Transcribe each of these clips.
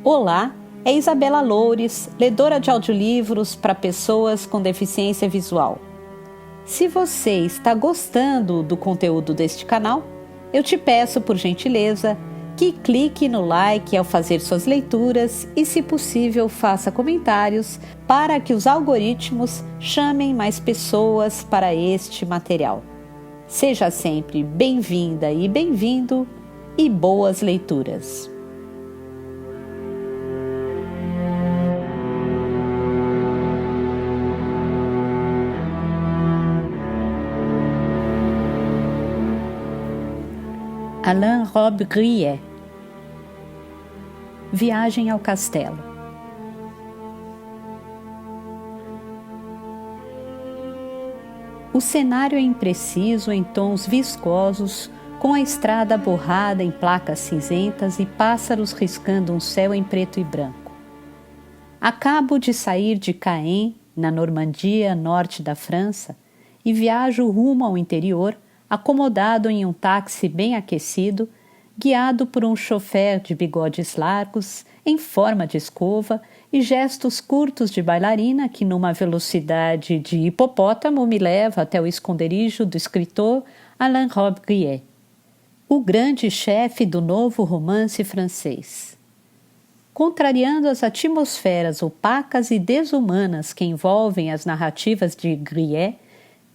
Olá, é Isabela Loures, ledora de audiolivros para pessoas com deficiência visual. Se você está gostando do conteúdo deste canal, eu te peço, por gentileza, que clique no like ao fazer suas leituras e, se possível, faça comentários para que os algoritmos chamem mais pessoas para este material. Seja sempre bem-vinda e bem-vindo e boas leituras! Alain Robbe-Grillet. Viagem ao castelo. O cenário é impreciso em tons viscosos, com a estrada borrada em placas cinzentas e pássaros riscando um céu em preto e branco. Acabo de sair de Caen, na Normandia, norte da França, e viajo rumo ao interior, acomodado em um táxi bem aquecido, guiado por um chofer de bigodes largos, em forma de escova e gestos curtos de bailarina que numa velocidade de hipopótamo me leva até o esconderijo do escritor Alain Robbe-Grillet, o grande chefe do novo romance francês. Contrariando as atmosferas opacas e desumanas que envolvem as narrativas de Grillet,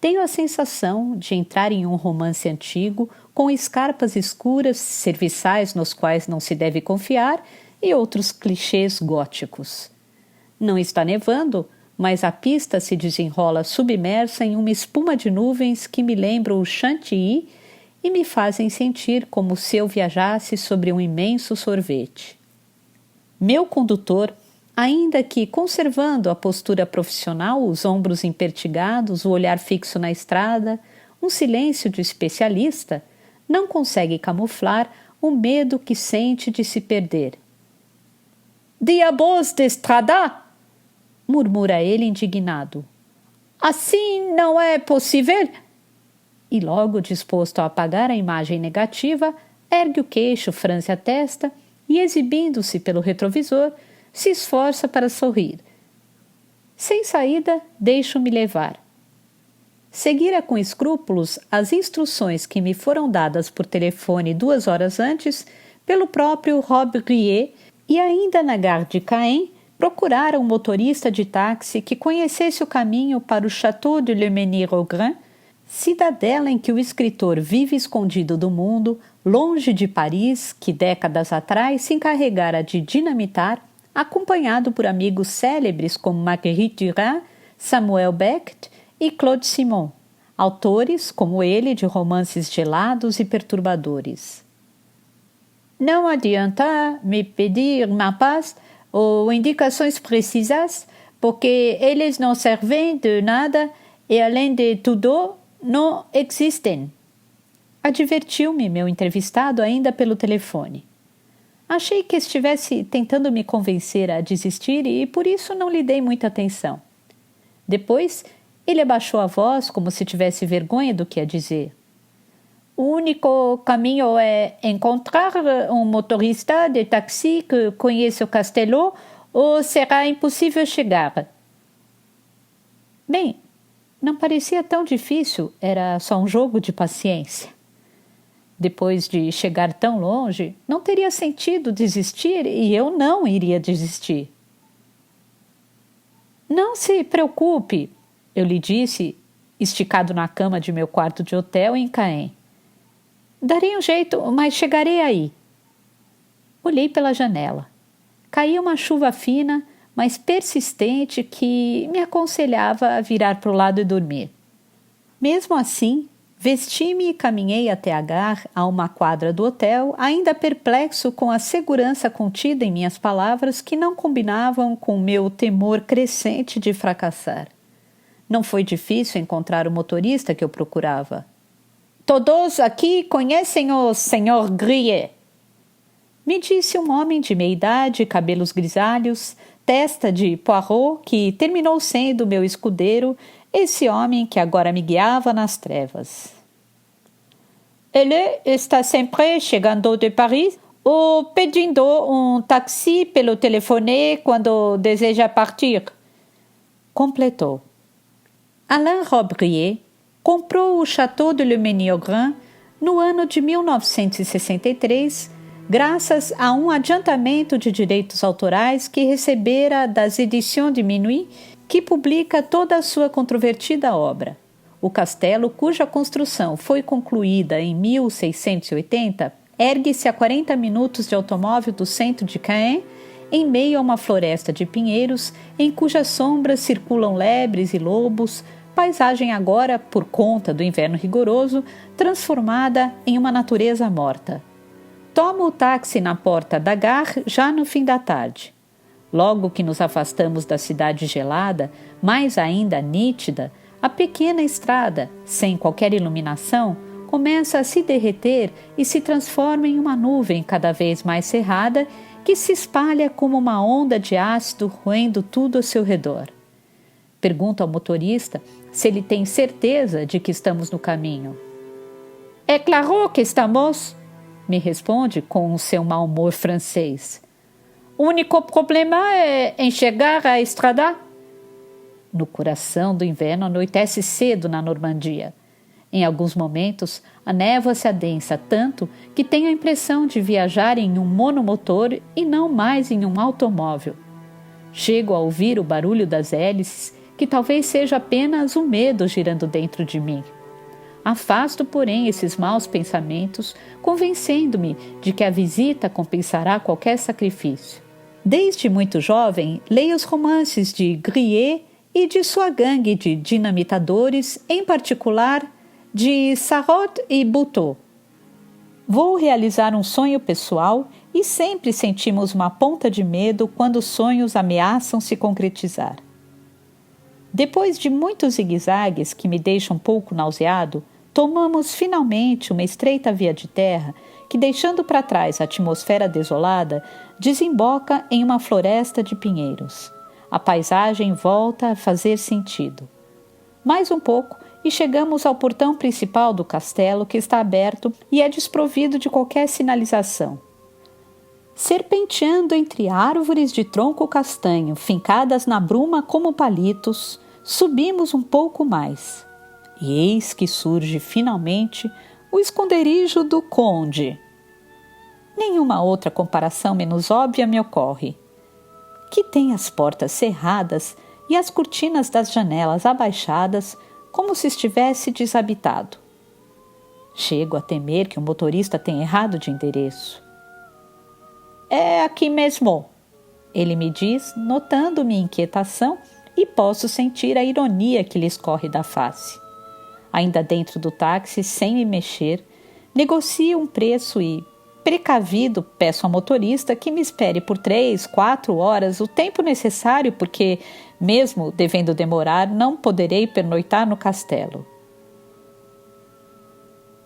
tenho a sensação de entrar em um romance antigo com escarpas escuras, serviçais nos quais não se deve confiar e outros clichês góticos. Não está nevando, mas a pista se desenrola submersa em uma espuma de nuvens que me lembram o Chantilly e me fazem sentir como se eu viajasse sobre um imenso sorvete. Meu condutor, ainda que conservando a postura profissional, os ombros empertigados, o olhar fixo na estrada, um silêncio de especialista, não consegue camuflar o medo que sente de se perder. «Diabos de estrada!» murmura ele indignado. «Assim não é possível?» E logo, disposto a apagar a imagem negativa, ergue o queixo, franze a testa e, exibindo-se pelo retrovisor, se esforça para sorrir. Sem saída, deixo-me levar. Seguira com escrúpulos as instruções que me foram dadas por telefone 2 horas antes pelo próprio Robbe-Grillet e ainda na gare de Caen procurara um motorista de táxi que conhecesse o caminho para o Château de Le Mesnil-Augrain, cidadela em que o escritor vive escondido do mundo, longe de Paris, que décadas atrás se encarregara de dinamitar, acompanhado por amigos célebres como Marguerite Duras, Samuel Beckett e Claude Simon, autores, como ele, de romances gelados e perturbadores. Não adianta me pedir mapas ou indicações precisas, porque eles não servem de nada e, além de tudo, não existem. Advertiu-me meu entrevistado ainda pelo telefone. Achei que estivesse tentando me convencer a desistir e por isso não lhe dei muita atenção. Depois, ele abaixou a voz como se tivesse vergonha do que ia dizer. O único caminho é encontrar um motorista de táxi que conheça o castelo ou será impossível chegar. Bem, não parecia tão difícil, era só um jogo de paciência. Depois de chegar tão longe, não teria sentido desistir e eu não iria desistir. Não se preocupe, eu lhe disse, esticado na cama de meu quarto de hotel em Caen. Darei um jeito, mas chegarei aí. Olhei pela janela. Caía uma chuva fina, mas persistente, que me aconselhava a virar para o lado e dormir. Mesmo assim, vesti-me e caminhei até a gare, a uma quadra do hotel, ainda perplexo com a segurança contida em minhas palavras que não combinavam com o meu temor crescente de fracassar. Não foi difícil encontrar o motorista que eu procurava. «Todos aqui conhecem o Sr. Grillet», me disse um homem de meia-idade, cabelos grisalhos, testa de Poirot, que terminou sendo meu escudeiro, esse homem que agora me guiava nas trevas. Ele está sempre chegando de Paris ou pedindo táxi pelo telefone quando deseja partir. Completou. Alain Robbe-Grillet comprou o Château de Le Ménil-Grand no ano de 1963, graças a um adiantamento de direitos autorais que recebera das Éditions de Minuit, que publica toda a sua controvertida obra. O castelo, cuja construção foi concluída em 1680, ergue-se a 40 minutos de automóvel do centro de Caen, em meio a uma floresta de pinheiros, em cujas sombras circulam lebres e lobos, paisagem agora, por conta do inverno rigoroso, transformada em uma natureza morta. Tomo o táxi na porta da Gare já no fim da tarde. Logo que nos afastamos da cidade gelada, mais ainda nítida, a pequena estrada, sem qualquer iluminação, começa a se derreter e se transforma em uma nuvem cada vez mais cerrada que se espalha como uma onda de ácido roendo tudo ao seu redor. Pergunto ao motorista se ele tem certeza de que estamos no caminho. É claro que estamos, me responde com o seu mau humor francês. O único problema é enxergar a estrada. No coração do inverno anoitece cedo na Normandia. Em alguns momentos, a névoa se adensa tanto que tenho a impressão de viajar em um monomotor e não mais em um automóvel. Chego a ouvir o barulho das hélices, que talvez seja apenas o medo girando dentro de mim. Afasto, porém, esses maus pensamentos, convencendo-me de que a visita compensará qualquer sacrifício. Desde muito jovem, leio os romances de Grillet e de sua gangue de dinamitadores, em particular de Sarraute e Buteau. Vou realizar um sonho pessoal e sempre sentimos uma ponta de medo quando os sonhos ameaçam se concretizar. Depois de muitos zigue-zagues que me deixam um pouco nauseado, tomamos finalmente uma estreita via de terra que, deixando para trás a atmosfera desolada, desemboca em uma floresta de pinheiros. A paisagem volta a fazer sentido. Mais um pouco e chegamos ao portão principal do castelo, que está aberto e é desprovido de qualquer sinalização. Serpenteando entre árvores de tronco castanho, fincadas na bruma como palitos, subimos um pouco mais. E eis que surge finalmente o esconderijo do conde. Nenhuma outra comparação menos óbvia me ocorre. Que tem as portas cerradas e as cortinas das janelas abaixadas, como se estivesse desabitado. Chego a temer que o motorista tenha errado de endereço. É aqui mesmo, ele me diz, notando minha inquietação, e posso sentir a ironia que lhe escorre da face. Ainda dentro do táxi, sem me mexer, negocio um preço e, precavido, peço ao motorista que me espere por 3, 4 horas, o tempo necessário, porque, mesmo devendo demorar, não poderei pernoitar no castelo.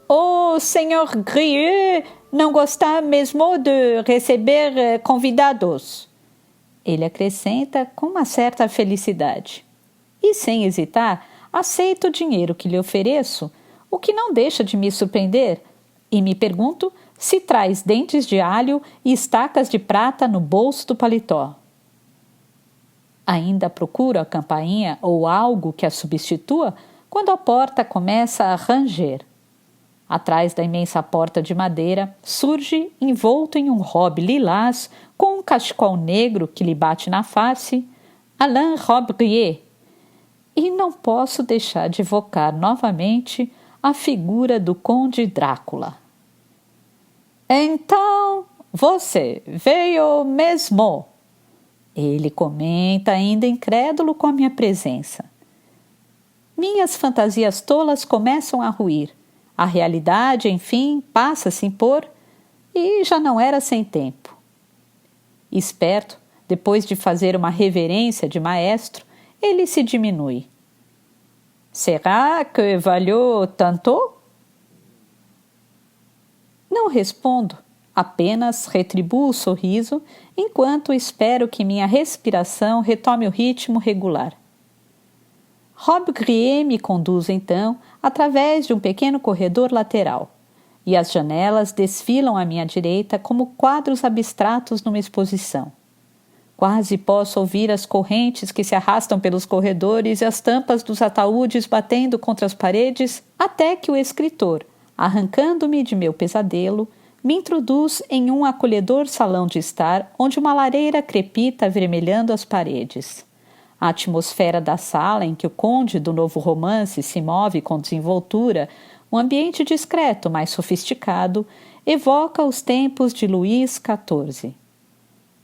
O senhor Grillet não gosta mesmo de receber convidados, ele acrescenta com uma certa felicidade. E, sem hesitar, aceito o dinheiro que lhe ofereço, o que não deixa de me surpreender, e me pergunto se traz dentes de alho e estacas de prata no bolso do paletó. Ainda procuro a campainha ou algo que a substitua quando a porta começa a ranger. Atrás da imensa porta de madeira surge, envolto em um robe lilás com um cachecol negro que lhe bate na face, Alain Robbe-Grillet. E não posso deixar de evocar novamente a figura do Conde Drácula. Então, você veio mesmo? Ele comenta, ainda incrédulo com a minha presença. Minhas fantasias tolas começam a ruir. A realidade, enfim, passa a se impor e já não era sem tempo. Esperto, depois de fazer uma reverência de maestro, ele se diminui. Será que valeu tanto? Não respondo, apenas retribuo o sorriso, enquanto espero que minha respiração retome o ritmo regular. Robbe-Grillet me conduz, então, através de um pequeno corredor lateral. e as janelas desfilam à minha direita como quadros abstratos numa exposição. Quase posso ouvir as correntes que se arrastam pelos corredores e as tampas dos ataúdes batendo contra as paredes, até que o escritor, arrancando-me de meu pesadelo, me introduz em um acolhedor salão de estar onde uma lareira crepita avermelhando as paredes. A atmosfera da sala em que o conde do novo romance se move com desenvoltura, um ambiente discreto, mais sofisticado, evoca os tempos de Luís XIV.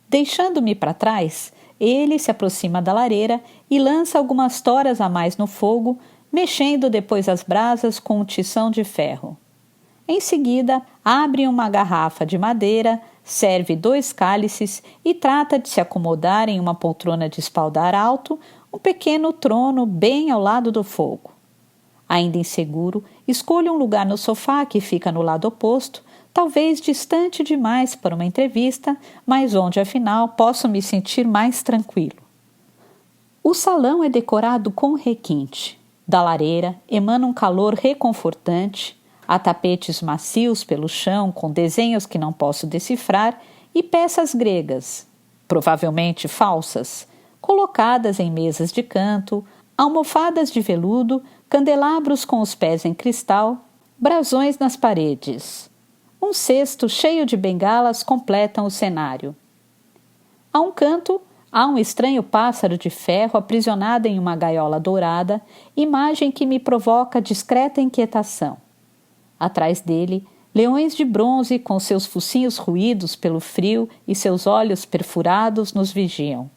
Deixando-me para trás, ele se aproxima da lareira e lança algumas toras a mais no fogo, mexendo depois as brasas com um tição de ferro. Em seguida, abre uma garrafa de madeira, serve 2 cálices e trata de se acomodar em uma poltrona de espaldar alto, um pequeno trono bem ao lado do fogo. Ainda inseguro, escolho um lugar no sofá que fica no lado oposto, talvez distante demais para uma entrevista, mas onde, afinal, posso me sentir mais tranquilo. O salão é decorado com requinte. Da lareira emana um calor reconfortante, há tapetes macios pelo chão com desenhos que não posso decifrar e peças gregas, provavelmente falsas, colocadas em mesas de canto, almofadas de veludo, candelabros com os pés em cristal, brasões nas paredes. Um cesto cheio de bengalas completam o cenário. A um canto, há um estranho pássaro de ferro aprisionado em uma gaiola dourada, imagem que me provoca discreta inquietação. Atrás dele, leões de bronze com seus focinhos roídos pelo frio e seus olhos perfurados nos vigiam.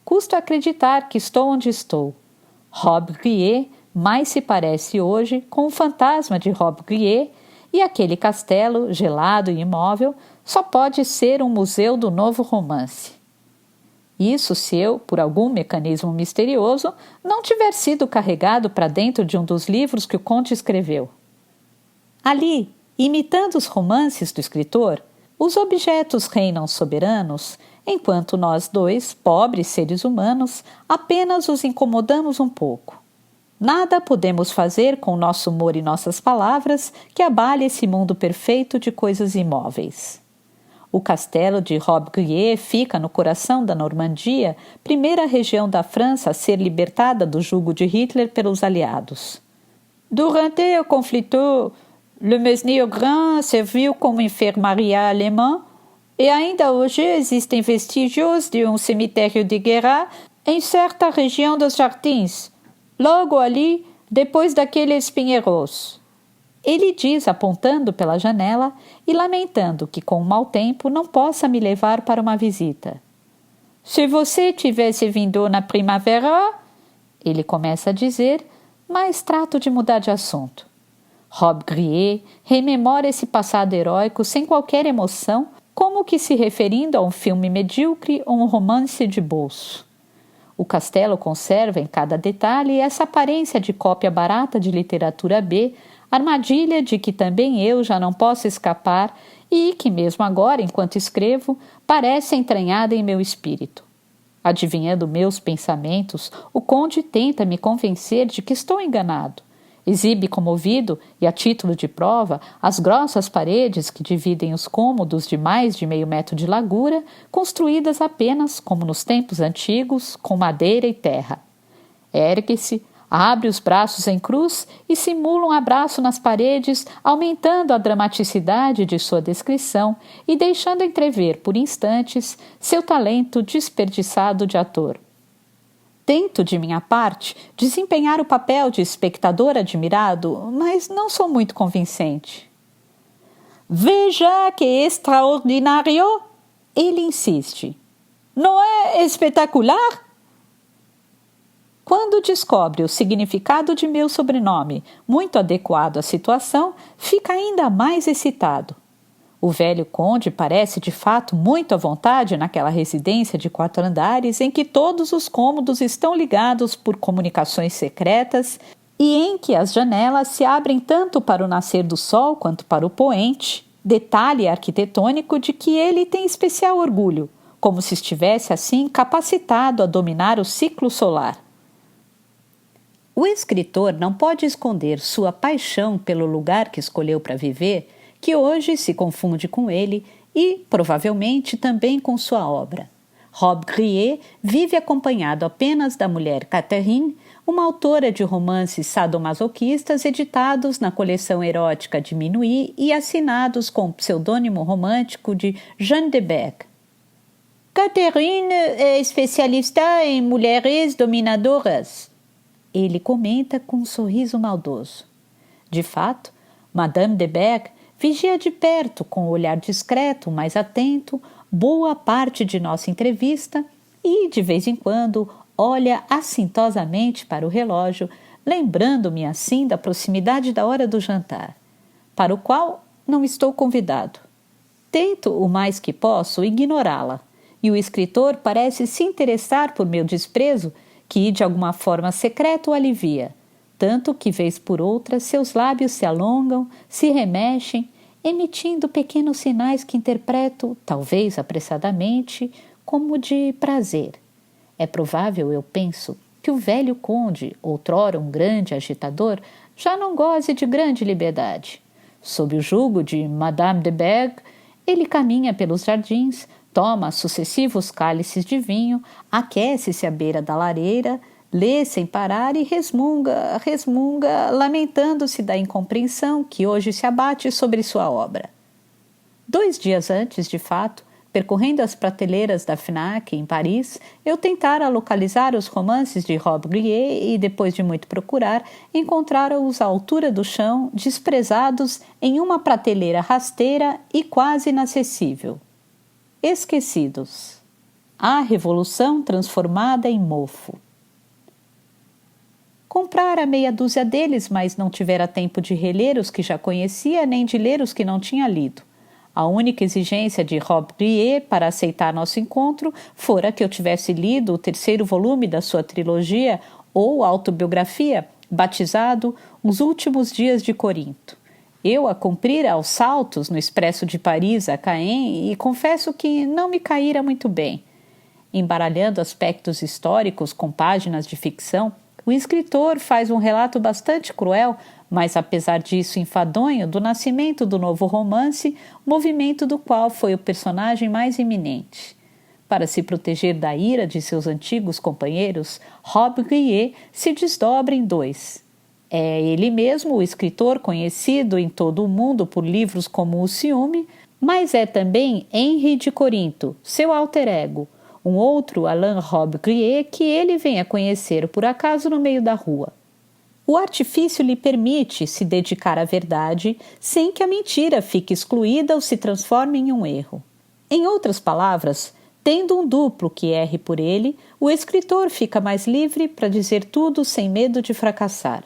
Custa acreditar que estou onde estou. Robbe-Grillet mais se parece hoje com o fantasma de Robbe-Grillet, e aquele castelo, gelado e imóvel, só pode ser um museu do novo romance. Isso se eu, por algum mecanismo misterioso, não tiver sido carregado para dentro de um dos livros que o conde escreveu. Ali, imitando os romances do escritor, os objetos reinam soberanos, enquanto nós 2, pobres seres humanos, apenas os incomodamos um pouco. Nada podemos fazer com nosso humor e nossas palavras que abale esse mundo perfeito de coisas imóveis. O castelo de Robbe-Grillet fica no coração da Normandia, primeira região da França a ser libertada do jugo de Hitler pelos aliados. Durante o conflito, Le Mesnil-Grand serviu como enfermaria alemã e ainda hoje existem vestígios de um cemitério de guerra em certa região dos jardins, logo ali, depois daqueles pinheiros. Ele diz, apontando pela janela e lamentando que com o mau tempo não possa me levar para uma visita. Se você tivesse vindo na primavera, ele começa a dizer, mas trato de mudar de assunto. Robbe-Grillet rememora esse passado heróico sem qualquer emoção, como que se referindo a um filme medíocre ou um romance de bolso. O castelo conserva em cada detalhe essa aparência de cópia barata de literatura B, armadilha de que também eu já não posso escapar e que, mesmo agora, enquanto escrevo, parece entranhada em meu espírito. Adivinhando meus pensamentos, o conde tenta me convencer de que estou enganado. Exibe comovido, e a título de prova, as grossas paredes que dividem os cômodos de mais de meio metro de largura, construídas apenas, como nos tempos antigos, com madeira e terra. Ergue-se, abre os braços em cruz e simula um abraço nas paredes, aumentando a dramaticidade de sua descrição e deixando entrever, por instantes, seu talento desperdiçado de ator. Tento, de minha parte, desempenhar o papel de espectador admirado, mas não sou muito convincente. Veja que extraordinário! Ele insiste. Não é espetacular? Quando descobre o significado de meu sobrenome, muito adequado à situação, fica ainda mais excitado. O velho conde parece de fato muito à vontade naquela residência de 4 andares em que todos os cômodos estão ligados por comunicações secretas e em que as janelas se abrem tanto para o nascer do sol quanto para o poente, detalhe arquitetônico de que ele tem especial orgulho, como se estivesse assim capacitado a dominar o ciclo solar. O escritor não pode esconder sua paixão pelo lugar que escolheu para viver, que hoje se confunde com ele e, provavelmente, também com sua obra. Robbe-Grillet vive acompanhado apenas da mulher Catherine, uma autora de romances sadomasoquistas editados na coleção erótica de Minuit e assinados com o pseudônimo romântico de Jeanne de Berg. Catherine é especialista em mulheres dominadoras, ele comenta com um sorriso maldoso. De fato, Madame de Berg vigia de perto, com o olhar discreto, mas atento, boa parte de nossa entrevista e, de vez em quando, olha assintosamente para o relógio, lembrando-me assim da proximidade da hora do jantar, para o qual não estou convidado. Tento o mais que posso ignorá-la, e o escritor parece se interessar por meu desprezo, que de alguma forma secreta o alivia, tanto que vez por outra seus lábios se alongam, se remexem, emitindo pequenos sinais que interpreto, talvez apressadamente, como de prazer. É provável, eu penso, que o velho conde, outrora um grande agitador, já não goze de grande liberdade. Sob o jugo de Madame de Berg, ele caminha pelos jardins, toma sucessivos cálices de vinho, aquece-se à beira da lareira, lê sem parar e resmunga, lamentando-se da incompreensão que hoje se abate sobre sua obra. 2 dias antes, de fato, percorrendo as prateleiras da FNAC em Paris, eu tentara localizar os romances de Robbe-Grillet e, depois de muito procurar, encontrara-os à altura do chão, desprezados em uma prateleira rasteira e quase inacessível. Esquecidos. A Revolução transformada em mofo. Comprara meia dúzia deles, mas não tivera tempo de reler os que já conhecia, nem de ler os que não tinha lido. A única exigência de Robbe-Grillet para aceitar nosso encontro fora que eu tivesse lido o 3º volume da sua trilogia ou autobiografia, batizado Os Últimos Dias de Corinto. Eu a cumprira aos saltos no expresso de Paris a Caen e confesso que não me caíra muito bem. Embaralhando aspectos históricos com páginas de ficção, o escritor faz um relato bastante cruel, mas apesar disso enfadonho, do nascimento do novo romance, movimento do qual foi o personagem mais iminente. Para se proteger da ira de seus antigos companheiros, Robbe-Grillet se desdobra em 2. É ele mesmo o escritor conhecido em todo o mundo por livros como O Ciúme, mas é também Henri de Corinto, seu alter ego, um outro Alain Robbe-Grillet que ele vem a conhecer por acaso no meio da rua. O artifício lhe permite se dedicar à verdade sem que a mentira fique excluída ou se transforme em um erro. Em outras palavras, tendo um duplo que erre por ele, o escritor fica mais livre para dizer tudo sem medo de fracassar.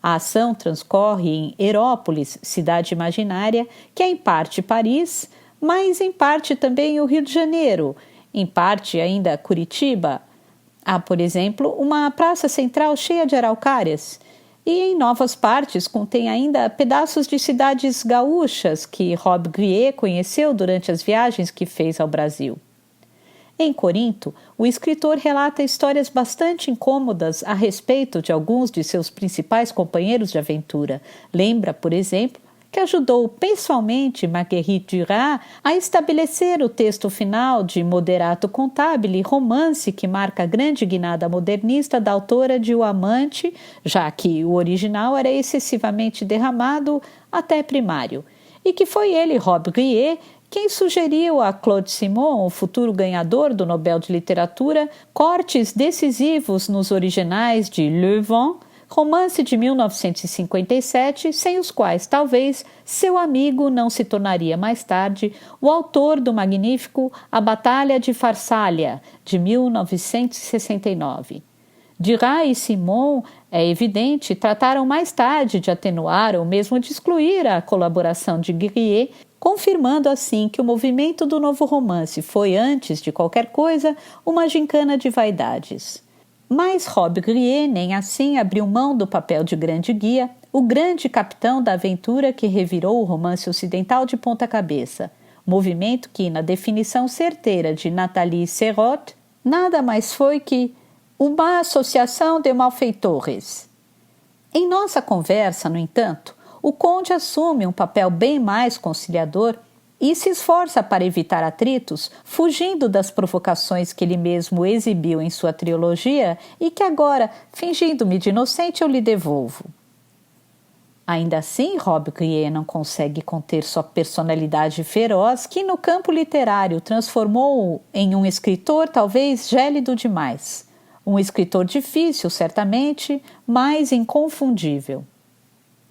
A ação transcorre em Herópolis, cidade imaginária, que é em parte Paris, mas em parte também o Rio de Janeiro, em parte ainda Curitiba. Há, por exemplo, uma praça central cheia de araucárias, e em novas partes contém ainda pedaços de cidades gaúchas que Robbe-Grillet conheceu durante as viagens que fez ao Brasil. Em Corinto, o escritor relata histórias bastante incômodas a respeito de alguns de seus principais companheiros de aventura. Lembra, por exemplo, que ajudou pessoalmente Marguerite Duras a estabelecer o texto final de Moderato Contabile, romance que marca a grande guinada modernista da autora de O Amante, já que o original era excessivamente derramado até primário, e que foi ele, Robbe-Grillet, quem sugeriu a Claude Simon, o futuro ganhador do Nobel de Literatura, cortes decisivos nos originais de Le Vent, romance de 1957, sem os quais talvez seu amigo não se tornaria mais tarde o autor do magnífico A Batalha de Farsália, de 1969. Duras e Simon, é evidente, trataram mais tarde de atenuar ou mesmo de excluir a colaboração de Grillet, confirmando assim que o movimento do novo romance foi, antes de qualquer coisa, uma gincana de vaidades. Mas Robbe-Grillet nem assim abriu mão do papel de grande guia, o grande capitão da aventura que revirou o romance ocidental de ponta cabeça, movimento que, na definição certeira de Nathalie Serrault, nada mais foi que uma associação de malfeitores. Em nossa conversa, no entanto, o conde assume um papel bem mais conciliador e se esforça para evitar atritos, fugindo das provocações que ele mesmo exibiu em sua trilogia e que agora, fingindo-me de inocente, eu lhe devolvo. Ainda assim, Robbe-Grillet não consegue conter sua personalidade feroz que, no campo literário, transformou-o em um escritor talvez gélido demais. Um escritor difícil, certamente, mas inconfundível.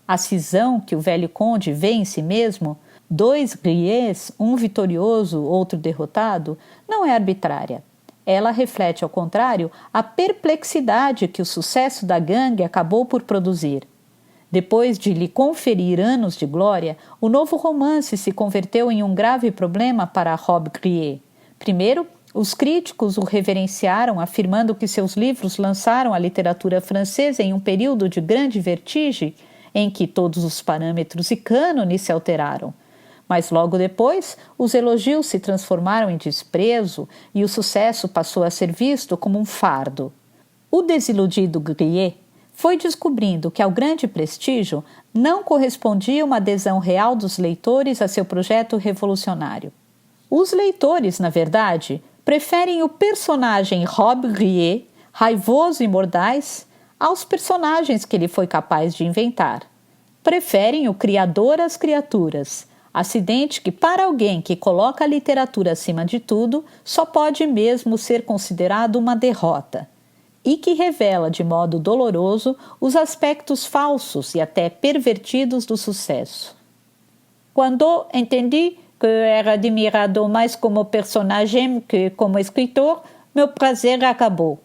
A cisão que o velho conde vê em si mesmo, dois Grillets, um vitorioso, outro derrotado, não é arbitrária. Ela reflete, ao contrário, a perplexidade que o sucesso da gangue acabou por produzir. Depois de lhe conferir anos de glória, o novo romance se converteu em um grave problema para Robbe-Grillet. Primeiro, os críticos o reverenciaram, afirmando que seus livros lançaram a literatura francesa em um período de grande vertigem, em que todos os parâmetros e cânones se alteraram. Mas logo depois, os elogios se transformaram em desprezo e o sucesso passou a ser visto como um fardo. O desiludido Grillet foi descobrindo que ao grande prestígio não correspondia uma adesão real dos leitores a seu projeto revolucionário. Os leitores, na verdade, preferem o personagem Robbe-Grillet, raivoso e mordaz, aos personagens que ele foi capaz de inventar. Preferem o criador às criaturas, acidente que, para alguém que coloca a literatura acima de tudo, só pode mesmo ser considerado uma derrota, e que revela de modo doloroso os aspectos falsos e até pervertidos do sucesso. Quando entendi que era admirado mais como personagem que como escritor, meu prazer acabou.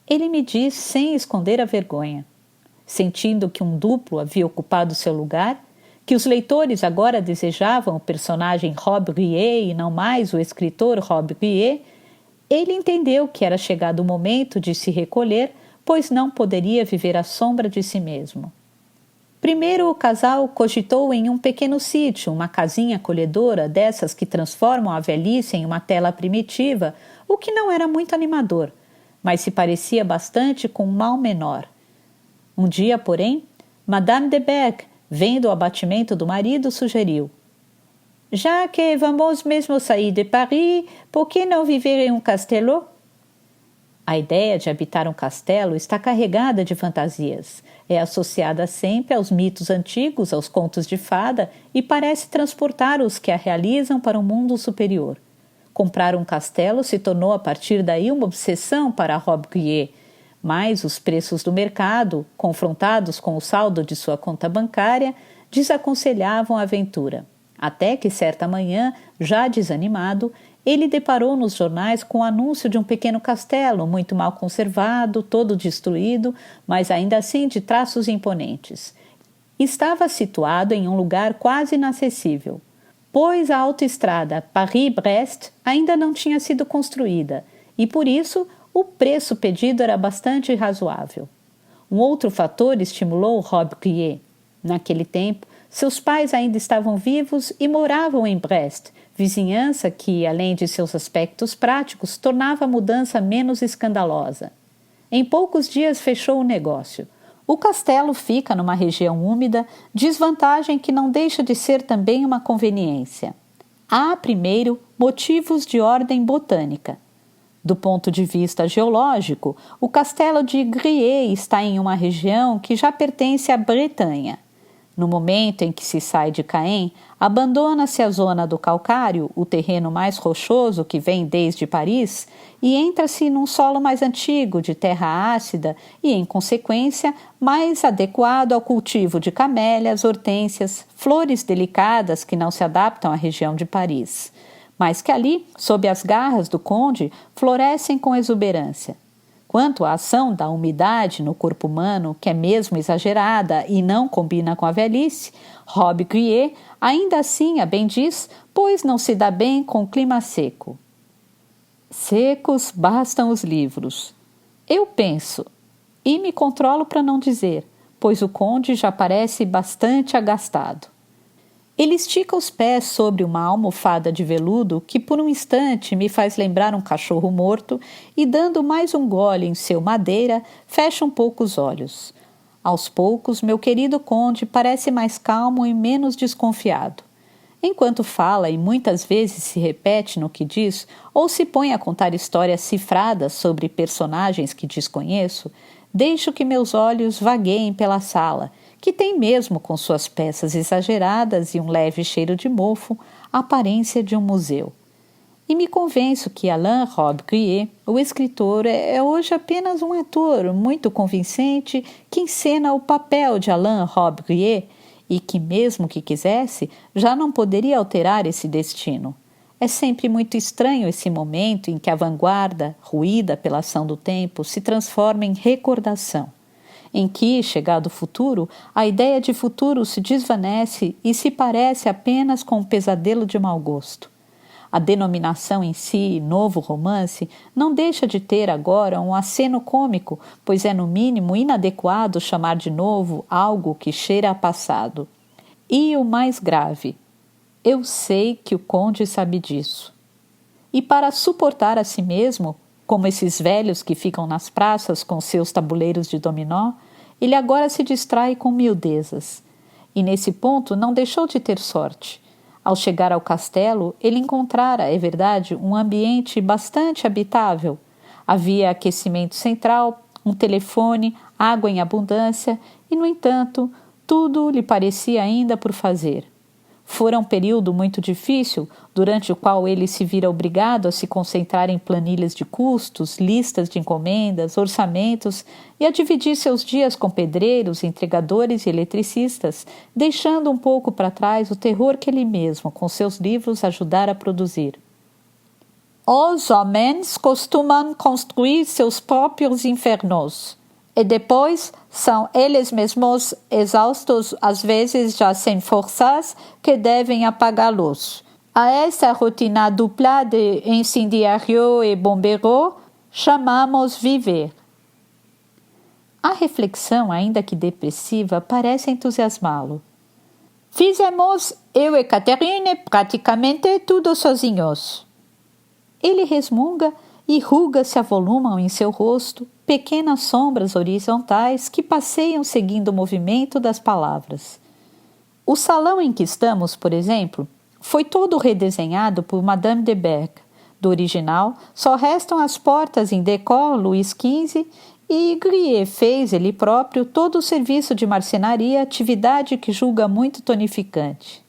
Ele me diz sem esconder a vergonha. Sentindo que um duplo havia ocupado seu lugar, que os leitores agora desejavam o personagem Robbe-Grillet e não mais o escritor Robbe-Grillet, ele entendeu que era chegado o momento de se recolher, pois não poderia viver à sombra de si mesmo. Primeiro o casal cogitou em um pequeno sítio, uma casinha acolhedora dessas que transformam a velhice em uma tela primitiva, o que não era muito animador, mas se parecia bastante com um mal menor. Um dia, porém, Madame de Berg, vendo o abatimento do marido, sugeriu: já que vamos mesmo sair de Paris, por que não viver em um castelo? A ideia de habitar um castelo está carregada de fantasias. É associada sempre aos mitos antigos, aos contos de fada e parece transportar os que a realizam para um mundo superior. Comprar um castelo se tornou a partir daí uma obsessão para Robbe-Grillet, mas os preços do mercado, confrontados com o saldo de sua conta bancária, desaconselhavam a aventura. Até que, certa manhã, já desanimado, ele deparou nos jornais com o anúncio de um pequeno castelo, muito mal conservado, todo destruído, mas ainda assim de traços imponentes. Estava situado em um lugar quase inacessível, pois a autoestrada Paris-Brest ainda não tinha sido construída, e por isso o preço pedido era bastante razoável. Um outro fator estimulou Robbe-Grillet. Naquele tempo, seus pais ainda estavam vivos e moravam em Brest, vizinhança que, além de seus aspectos práticos, tornava a mudança menos escandalosa. Em poucos dias fechou o negócio. O castelo fica numa região úmida, desvantagem que não deixa de ser também uma conveniência. Há, primeiro, motivos de ordem botânica. Do ponto de vista geológico, o castelo de Grillet está em uma região que já pertence à Bretanha. No momento em que se sai de Caen, abandona-se a zona do calcário, o terreno mais rochoso que vem desde Paris, e entra-se num solo mais antigo, de terra ácida e, em consequência, mais adequado ao cultivo de camélias, hortênsias, flores delicadas que não se adaptam à região de Paris, mas que ali, sob as garras do conde, florescem com exuberância. Quanto à ação da umidade no corpo humano, que é mesmo exagerada e não combina com a velhice, Robbe-Grillet ainda assim a bendiz, pois não se dá bem com o clima seco. Secos bastam os livros. Eu penso, e me controlo para não dizer, pois o conde já parece bastante agastado. Ele estica os pés sobre uma almofada de veludo que por um instante me faz lembrar um cachorro morto e, dando mais um gole em seu madeira, fecha um pouco os olhos. Aos poucos, meu querido conde parece mais calmo e menos desconfiado. Enquanto fala e muitas vezes se repete no que diz, ou se põe a contar histórias cifradas sobre personagens que desconheço, deixo que meus olhos vagueiem pela sala, que tem mesmo, com suas peças exageradas e um leve cheiro de mofo, a aparência de um museu. E me convenço que Alain Robbe-Grillet, o escritor, é hoje apenas um ator muito convincente que encena o papel de Alain Robbe-Grillet e que, mesmo que quisesse, já não poderia alterar esse destino. É sempre muito estranho esse momento em que a vanguarda, ruída pela ação do tempo, se transforma em recordação, em que, chegado o futuro, a ideia de futuro se desvanece e se parece apenas com um pesadelo de mau gosto. A denominação em si, novo romance, não deixa de ter agora um aceno cômico, pois é no mínimo inadequado chamar de novo algo que cheira a passado. E o mais grave, eu sei que o conde sabe disso. E para suportar a si mesmo, como esses velhos que ficam nas praças com seus tabuleiros de dominó, ele agora se distrai com miudezas. E nesse ponto não deixou de ter sorte. Ao chegar ao castelo, ele encontrara, é verdade, um ambiente bastante habitável. Havia aquecimento central, um telefone, água em abundância e, no entanto, tudo lhe parecia ainda por fazer. Fora um período muito difícil, durante o qual ele se vira obrigado a se concentrar em planilhas de custos, listas de encomendas, orçamentos e a dividir seus dias com pedreiros, entregadores e eletricistas, deixando um pouco para trás o terror que ele mesmo, com seus livros, ajudara a produzir. Os homens costumam construir seus próprios infernos. E depois são eles mesmos, exaustos, às vezes já sem forças, que devem apagá-los. A essa rotina dupla de incendiário e bombeiro chamamos viver. A reflexão, ainda que depressiva, parece entusiasmá-lo. Fizemos, eu e Catherine, praticamente tudo sozinhos. Ele resmunga e rugas se avolumam em seu rosto, pequenas sombras horizontais que passeiam seguindo o movimento das palavras. O salão em que estamos, por exemplo, foi todo redesenhado por Madame de Berck. Do original, só restam as portas em decor Luís XV e Grillet fez, ele próprio, todo o serviço de marcenaria, atividade que julga muito tonificante.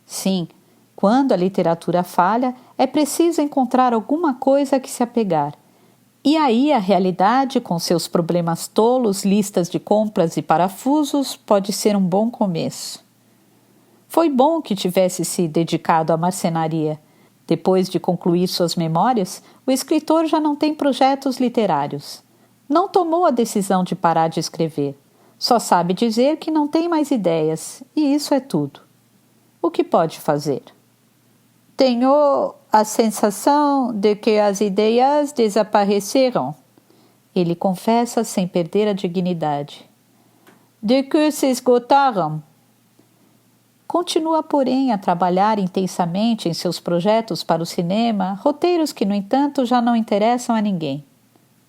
Sim, quando a literatura falha, é preciso encontrar alguma coisa a que se apegar. E aí a realidade, com seus problemas tolos, listas de compras e parafusos, pode ser um bom começo. Foi bom que tivesse se dedicado à marcenaria. Depois de concluir suas memórias, o escritor já não tem projetos literários. Não tomou a decisão de parar de escrever. Só sabe dizer que não tem mais ideias, e isso é tudo. O que pode fazer? Tenho a sensação de que as ideias desapareceram. Ele confessa sem perder a dignidade. De que se esgotaram. Continua, porém, a trabalhar intensamente em seus projetos para o cinema, roteiros que, no entanto, já não interessam a ninguém.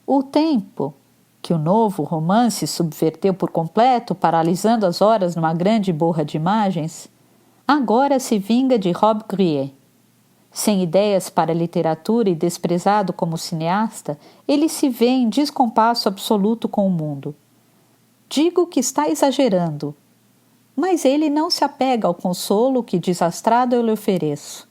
O tempo, que o novo romance subverteu por completo, paralisando as horas numa grande borra de imagens, agora se vinga de Robbe-Grillet. Sem ideias para a literatura e desprezado como cineasta, ele se vê em descompasso absoluto com o mundo. Digo que está exagerando, mas ele não se apega ao consolo que desastrado eu lhe ofereço.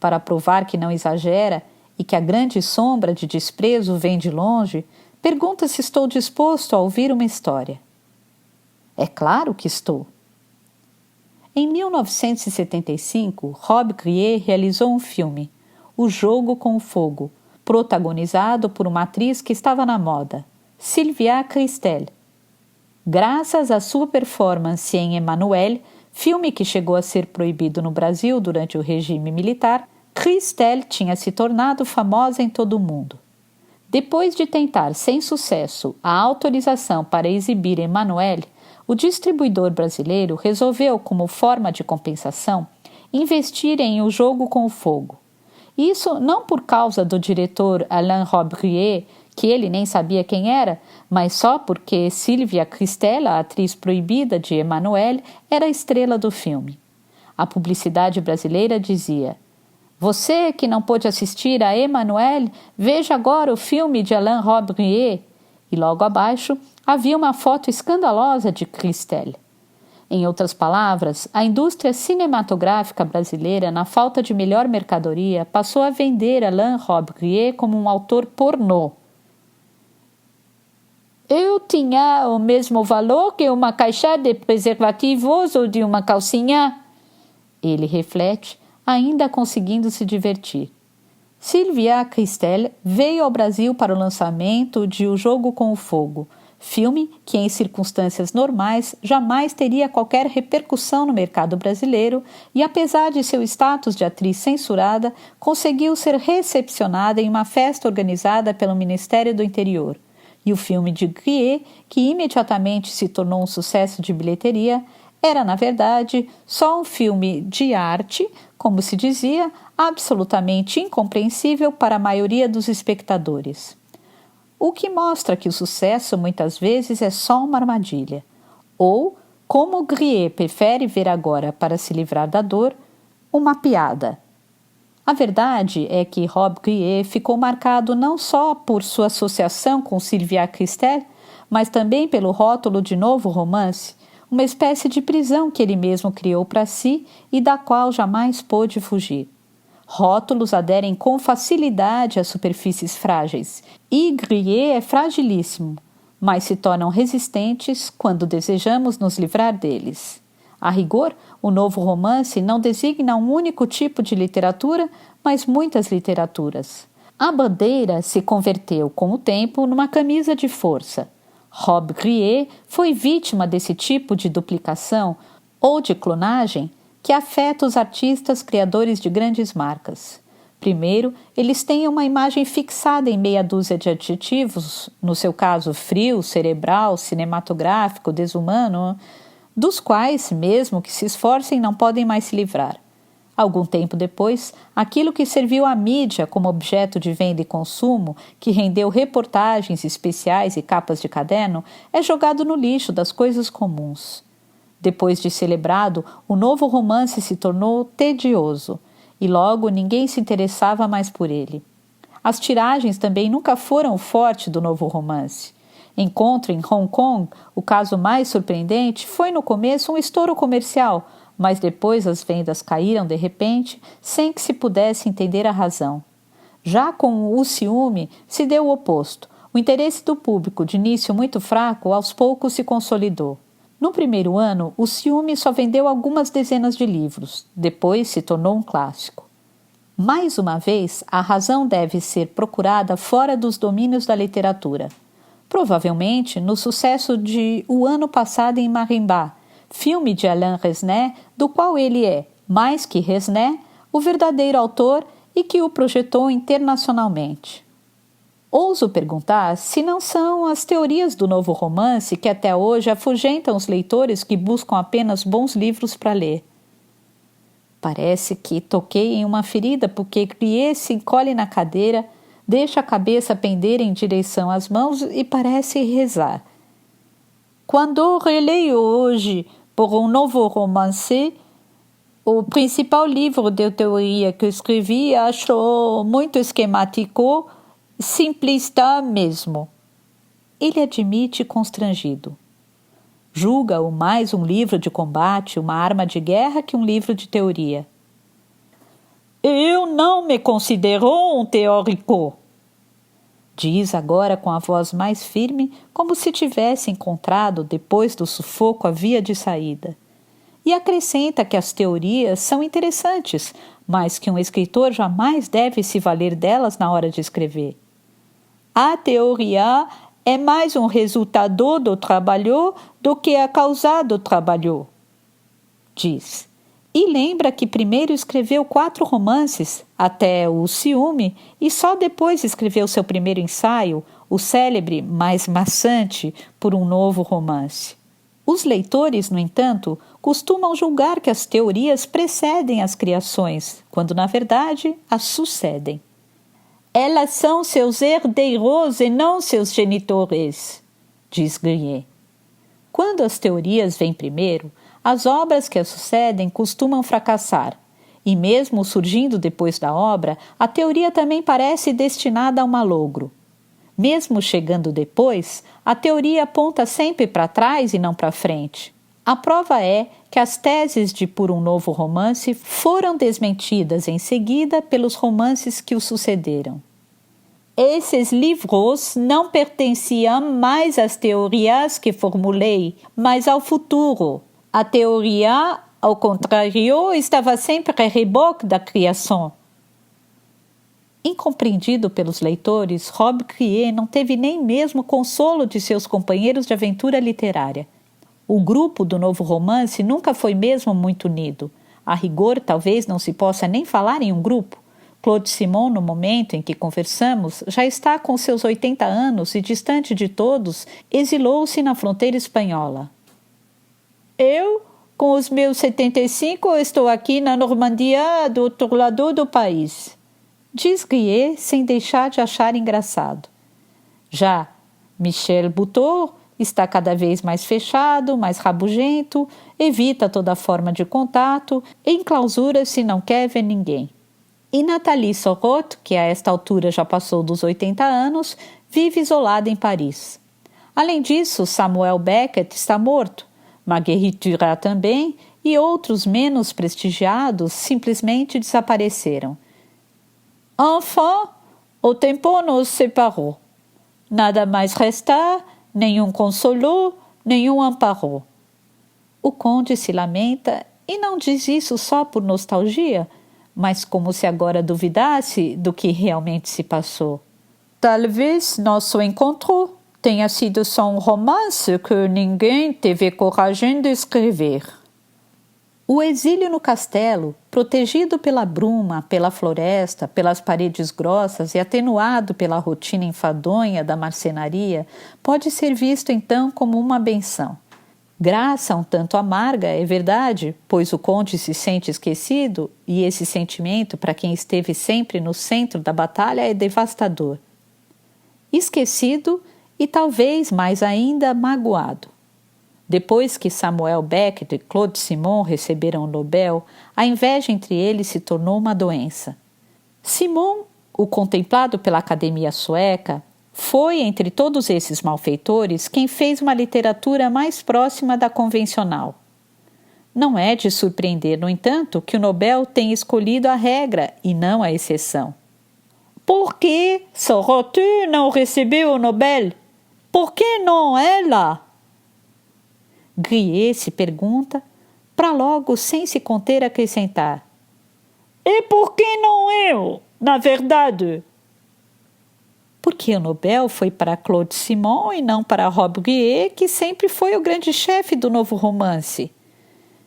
Para provar que não exagera e que a grande sombra de desprezo vem de longe, pergunta se estou disposto a ouvir uma história. É claro que estou. Em 1975, Robbe-Grillet realizou um filme, O Jogo com o Fogo, protagonizado por uma atriz que estava na moda, Sylvia Kristel. Graças à sua performance em Emmanuelle, filme que chegou a ser proibido no Brasil durante o regime militar, Kristel tinha se tornado famosa em todo o mundo. Depois de tentar sem sucesso a autorização para exibir Emmanuelle, o distribuidor brasileiro resolveu, como forma de compensação, investir em O Jogo com o Fogo. Isso não por causa do diretor Alain Robbe-Grillet, que ele nem sabia quem era, mas só porque Sylvia Kristel, a atriz proibida de Emmanuelle, era a estrela do filme. A publicidade brasileira dizia: "Você que não pôde assistir a Emmanuelle, veja agora o filme de Alain Robbe-Grillet." E logo abaixo havia uma foto escandalosa de Kristel. Em outras palavras, a indústria cinematográfica brasileira, na falta de melhor mercadoria, passou a vender Alain Robbe-Grillet como um autor pornô. "Eu tinha o mesmo valor que uma caixa de preservativos ou de uma calcinha", ele reflete, ainda conseguindo se divertir. Sylvia Kristel veio ao Brasil para o lançamento de O Jogo com o Fogo, filme que, em circunstâncias normais, jamais teria qualquer repercussão no mercado brasileiro e, apesar de seu status de atriz censurada, conseguiu ser recepcionada em uma festa organizada pelo Ministério do Interior. E o filme de Grillet, que imediatamente se tornou um sucesso de bilheteria, era, na verdade, só um filme de arte, como se dizia, absolutamente incompreensível para a maioria dos espectadores. O que mostra que o sucesso muitas vezes é só uma armadilha. Ou, como Grillet prefere ver agora para se livrar da dor, uma piada. A verdade é que Robbe-Grillet ficou marcado não só por sua associação com Sylvia Kristel, mas também pelo rótulo de novo romance, uma espécie de prisão que ele mesmo criou para si e da qual jamais pôde fugir. Rótulos aderem com facilidade às superfícies frágeis, e Grillet é fragilíssimo, mas se tornam resistentes quando desejamos nos livrar deles. A rigor, o novo romance não designa um único tipo de literatura, mas muitas literaturas. A bandeira se converteu, com o tempo, numa camisa de força. Robbe-Grillet foi vítima desse tipo de duplicação ou de clonagem que afeta os artistas criadores de grandes marcas. Primeiro, eles têm uma imagem fixada em meia dúzia de adjetivos, no seu caso frio, cerebral, cinematográfico, desumano, dos quais, mesmo que se esforcem, não podem mais se livrar. Algum tempo depois, aquilo que serviu à mídia como objeto de venda e consumo, que rendeu reportagens especiais e capas de caderno, é jogado no lixo das coisas comuns. Depois de celebrado, o novo romance se tornou tedioso, e logo ninguém se interessava mais por ele. As tiragens também nunca foram o forte do novo romance. Encontro em Hong Kong, o caso mais surpreendente, foi no começo um estouro comercial, mas depois as vendas caíram de repente, sem que se pudesse entender a razão. Já com O Ciúme, se deu o oposto. O interesse do público, de início muito fraco, aos poucos se consolidou. No primeiro ano, O Ciúme só vendeu algumas dezenas de livros, depois se tornou um clássico. Mais uma vez, a razão deve ser procurada fora dos domínios da literatura. Provavelmente no sucesso de O Ano Passado em Marimbá, filme de Alain Resnais, do qual ele é, mais que Resnais, o verdadeiro autor e que o projetou internacionalmente. Ouso perguntar se não são as teorias do novo romance que até hoje afugentam os leitores que buscam apenas bons livros para ler. Parece que toquei em uma ferida porque Grillet se encolhe na cadeira, deixa a cabeça pender em direção às mãos e parece rezar. Quando releio hoje por um novo romance, o principal livro de teoria que escrevi acho muito esquemático, simplista mesmo. Ele admite constrangido. Julga-o mais um livro de combate, uma arma de guerra que um livro de teoria. Eu não me considero um teórico, diz agora com a voz mais firme, como se tivesse encontrado, depois do sufoco, a via de saída. E acrescenta que as teorias são interessantes, mas que um escritor jamais deve se valer delas na hora de escrever. A teoria é mais um resultado do trabalho do que a causa do trabalho, diz. E lembra que primeiro escreveu 4 romances, até O Ciúme, e só depois escreveu seu primeiro ensaio, o célebre, mas maçante, Por um Novo Romance. Os leitores, no entanto, costumam julgar que as teorias precedem as criações, quando na verdade as sucedem. Elas são seus herdeiros e não seus genitores, diz Grier. Quando as teorias vêm primeiro, as obras que as sucedem costumam fracassar. E mesmo surgindo depois da obra, a teoria também parece destinada a um malogro. Mesmo chegando depois, a teoria aponta sempre para trás e não para frente. A prova é que as teses de Por um Novo Romance foram desmentidas em seguida pelos romances que o sucederam. Esses livros não pertenciam mais às teorias que formulei, mas ao futuro. A teoria, ao contrário, estava sempre a reboque da criação. Incompreendido pelos leitores, Rob Grier não teve nem mesmo consolo de seus companheiros de aventura literária. O grupo do Novo Romance nunca foi mesmo muito unido. A rigor, talvez não se possa nem falar em um grupo. Claude Simon, no momento em que conversamos, já está com seus 80 anos e, distante de todos, exilou-se na fronteira espanhola. Eu, com os meus 75, estou aqui na Normandia, do outro lado do país, diz Grier, sem deixar de achar engraçado. Já Michel Buteau está cada vez mais fechado, mais rabugento, evita toda forma de contato, enclausura-se e não quer ver ninguém. E Nathalie Sorot, que a esta altura já passou dos 80 anos, vive isolada em Paris. Além disso, Samuel Beckett está morto, Marguerite Duras também, e outros menos prestigiados simplesmente desapareceram. Enfin, o tempo nos separou. Nada mais resta, nenhum consolou, nenhum amparou. O conde se lamenta e não diz isso só por nostalgia, mas como se agora duvidasse do que realmente se passou. Talvez nosso encontro tenha sido só um romance que ninguém teve coragem de escrever. O exílio no castelo, protegido pela bruma, pela floresta, pelas paredes grossas e atenuado pela rotina enfadonha da marcenaria, pode ser visto então como uma benção. Graça um tanto amarga, é verdade, pois o conde se sente esquecido e esse sentimento, para quem esteve sempre no centro da batalha, é devastador. Esquecido e talvez mais ainda magoado. Depois que Samuel Beckett e Claude Simon receberam o Nobel, a inveja entre eles se tornou uma doença. Simon, o contemplado pela Academia Sueca, foi, entre todos esses malfeitores, quem fez uma literatura mais próxima da convencional. Não é de surpreender, no entanto, que o Nobel tenha escolhido a regra e não a exceção. Por que Sorot não recebeu o Nobel? Por que não ela? Grier se pergunta, para logo, sem se conter, acrescentar. E por que não eu, na verdade? Porque o Nobel foi para Claude Simon e não para Rob Grier, que sempre foi o grande chefe do Novo Romance.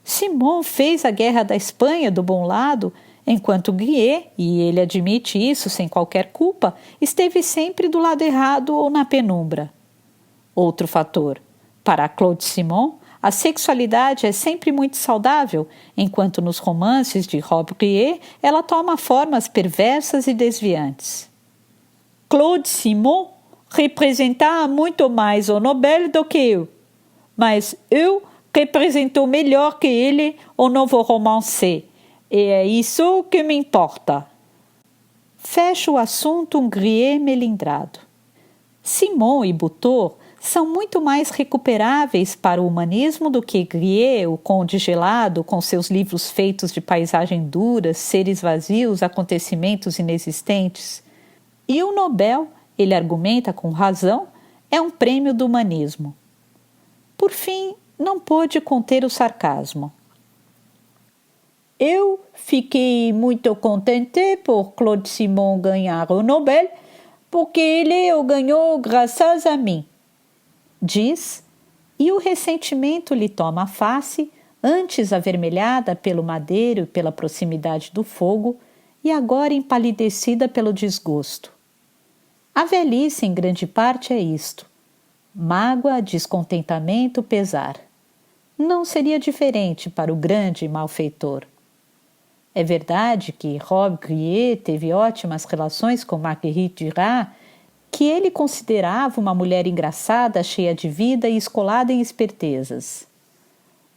Simon fez a Guerra da Espanha do bom lado, enquanto Grier, e ele admite isso sem qualquer culpa, esteve sempre do lado errado ou na penumbra. Outro fator. Para Claude Simon, a sexualidade é sempre muito saudável, enquanto nos romances de Rob Grier ela toma formas perversas e desviantes. Claude Simon representa muito mais o Nobel do que eu, mas eu represento melhor que ele o novo romance, e é isso que me importa. Fecha o assunto um Grier melindrado. Simon e Buteau são muito mais recuperáveis para o humanismo do que Grier, o conde gelado, com seus livros feitos de paisagem dura, seres vazios, acontecimentos inexistentes. E o Nobel, ele argumenta com razão, é um prêmio do humanismo. Por fim, não pôde conter o sarcasmo. Eu fiquei muito contente por Claude Simon ganhar o Nobel, porque ele o ganhou graças a mim, diz, e o ressentimento lhe toma a face, antes avermelhada pelo madeiro e pela proximidade do fogo, e agora empalidecida pelo desgosto. A velhice, em grande parte, é isto: mágoa, descontentamento, pesar. Não seria diferente para o grande malfeitor. É verdade que Rob Grier teve ótimas relações com Marguerite Duras, que ele considerava uma mulher engraçada, cheia de vida e escolada em espertezas.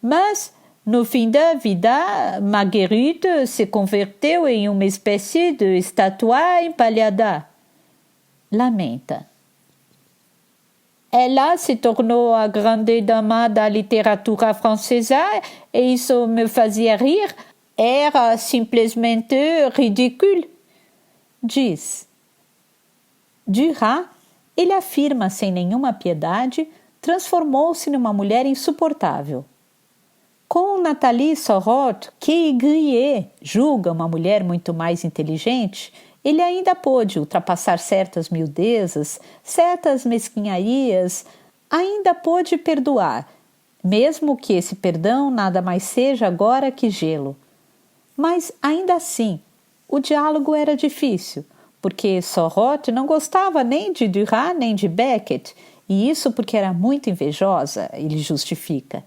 Mas, no fim da vida, Marguerite se converteu em uma espécie de estátua empalhada. Lamenta. Ela se tornou a grande dama da literatura francesa e isso me fazia rir. Era simplesmente ridículo. Diz. Duras, ele afirma sem nenhuma piedade, transformou-se numa mulher insuportável. Com Nathalie Sarraute, que Grier julga uma mulher muito mais inteligente, ele ainda pôde ultrapassar certas miudezas, certas mesquinharias, ainda pôde perdoar, mesmo que esse perdão nada mais seja agora que gelo. Mas, ainda assim, o diálogo era difícil, porque Sarraute não gostava nem de Duras nem de Beckett, e isso porque era muito invejosa, ele justifica.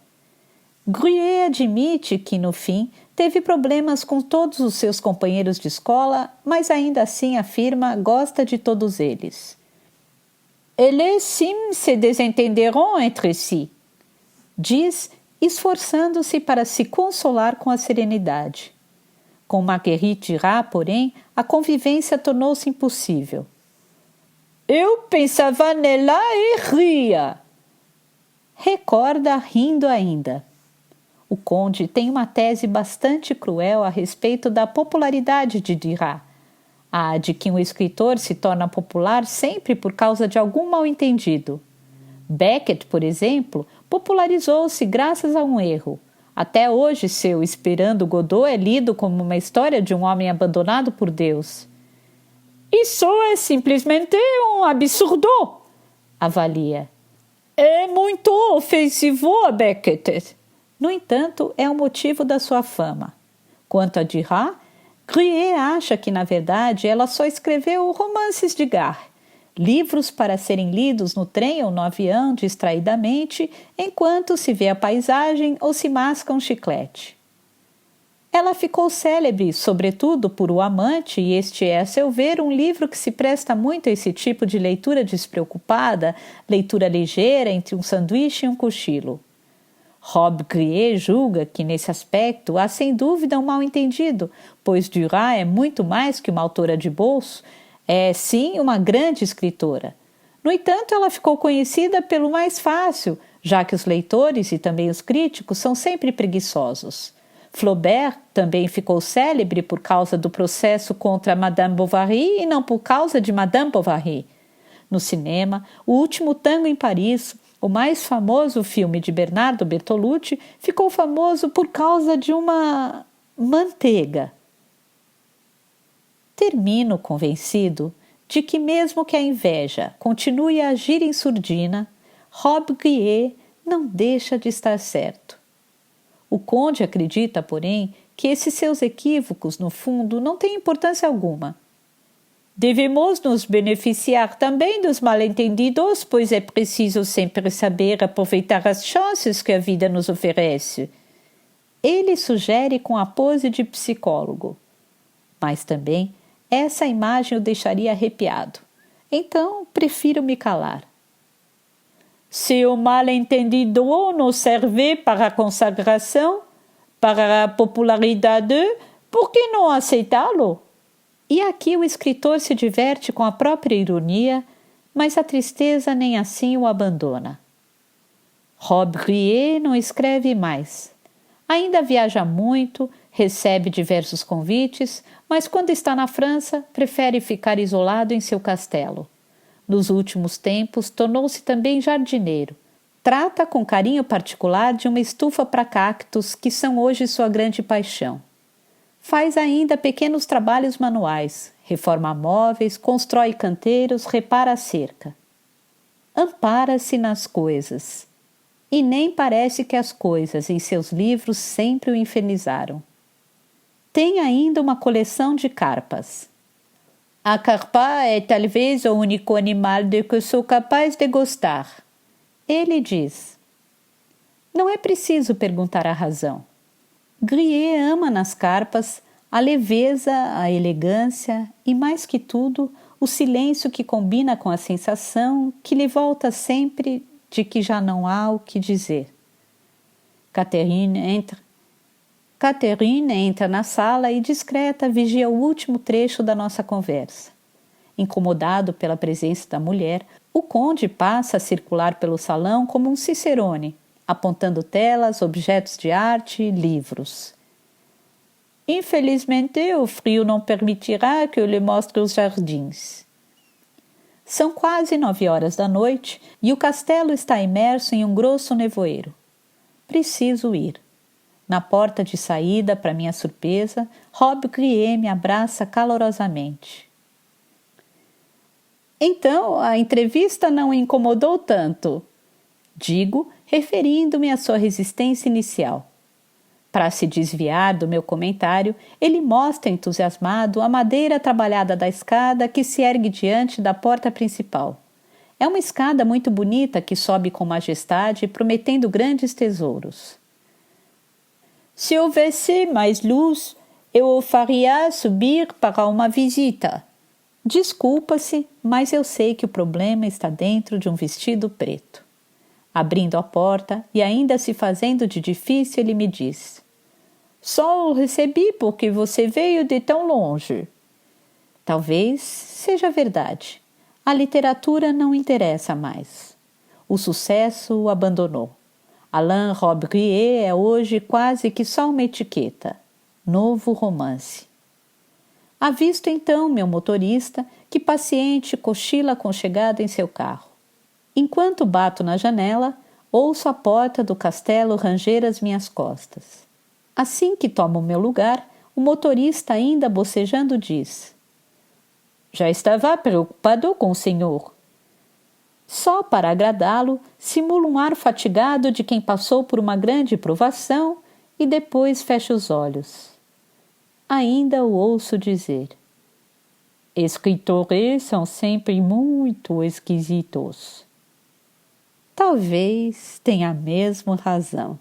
Grier admite que, no fim, teve problemas com todos os seus companheiros de escola, mas ainda assim afirma gosta de todos eles. Eles sim se desentenderont entre si, diz, esforçando-se para se consolar com a serenidade. Com Marguerite Duras, porém, a convivência tornou-se impossível. Eu pensava nela e ria. Recorda rindo ainda. O conde tem uma tese bastante cruel a respeito da popularidade de Duras, a de que um escritor se torna popular sempre por causa de algum mal-entendido. Beckett, por exemplo, popularizou-se graças a um erro. Até hoje, seu Esperando Godot é lido como uma história de um homem abandonado por Deus. Isso é simplesmente um absurdo, avalia. É muito ofensivo a Beckett. No entanto, é o motivo da sua fama. Quanto a Duras, Grier acha que, na verdade, ela só escreveu romances de gare, livros para serem lidos no trem ou no avião distraidamente, enquanto se vê a paisagem ou se masca um chiclete. Ela ficou célebre, sobretudo, por O Amante, e este é, a seu ver, um livro que se presta muito a esse tipo de leitura despreocupada, leitura ligeira entre um sanduíche e um cochilo. Rob Grier julga que, nesse aspecto, há sem dúvida um mal-entendido, pois Duras é muito mais que uma autora de bolso, é, sim, uma grande escritora. No entanto, ela ficou conhecida pelo mais fácil, já que os leitores e também os críticos são sempre preguiçosos. Flaubert também ficou célebre por causa do processo contra Madame Bovary e não por causa de Madame Bovary. No cinema, O Último Tango em Paris, o mais famoso filme de Bernardo Bertolucci, ficou famoso por causa de uma manteiga. Termino convencido de que, mesmo que a inveja continue a agir em surdina, Rob Grier não deixa de estar certo. O conde acredita, porém, que esses seus equívocos, no fundo, não têm importância alguma. Devemos nos beneficiar também dos mal-entendidos, pois é preciso sempre saber aproveitar as chances que a vida nos oferece. Ele sugere com a pose de psicólogo. Mas também essa imagem o deixaria arrepiado. Então, prefiro me calar. Se o mal-entendido nos serve para a consagração, para a popularidade, por que não aceitá-lo? E aqui o escritor se diverte com a própria ironia, mas a tristeza nem assim o abandona. Rob Grier não escreve mais. Ainda viaja muito, recebe diversos convites, mas quando está na França, prefere ficar isolado em seu castelo. Nos últimos tempos, tornou-se também jardineiro. Trata com carinho particular de uma estufa para cactos, que são hoje sua grande paixão. Faz ainda pequenos trabalhos manuais, reforma móveis, constrói canteiros, repara a cerca. Ampara-se nas coisas. E nem parece que as coisas em seus livros sempre o infernizaram. Tem ainda uma coleção de carpas. A carpa é talvez o único animal de que sou capaz de gostar. Ele diz. Não é preciso perguntar a razão. Grier ama nas carpas a leveza, a elegância e, mais que tudo, o silêncio que combina com a sensação que lhe volta sempre de que já não há o que dizer. Catherine entra na sala e, discreta, vigia o último trecho da nossa conversa. Incomodado pela presença da mulher, o conde passa a circular pelo salão como um cicerone, apontando telas, objetos de arte, livros. Infelizmente, o frio não permitirá que eu lhe mostre os jardins. São quase 9 horas da noite e o castelo está imerso em um grosso nevoeiro. Preciso ir. Na porta de saída, para minha surpresa, Robbe-Grillet me abraça calorosamente. Então, a entrevista não o incomodou tanto, digo, referindo-me à sua resistência inicial. Para se desviar do meu comentário, ele mostra entusiasmado a madeira trabalhada da escada que se ergue diante da porta principal. É uma escada muito bonita que sobe com majestade, prometendo grandes tesouros. Se houvesse mais luz, eu o faria subir para uma visita. Desculpa-se, mas eu sei que o problema está dentro de um vestido preto. Abrindo a porta e ainda se fazendo de difícil, ele me diz: só o recebi porque você veio de tão longe. Talvez seja verdade. A literatura não interessa mais. O sucesso o abandonou. Alain Robbe-Grillet é hoje quase que só uma etiqueta. Novo romance. Avisto então meu motorista, que paciente cochila aconchegado em seu carro. Enquanto bato na janela, ouço a porta do castelo ranger às minhas costas. Assim que tomo meu lugar, o motorista, ainda bocejando, diz: já estava preocupado com o senhor. Só para agradá-lo, simulo um ar fatigado de quem passou por uma grande provação e depois fecho os olhos. Ainda o ouço dizer: escritores são sempre muito esquisitos. Talvez tenha mesmo razão.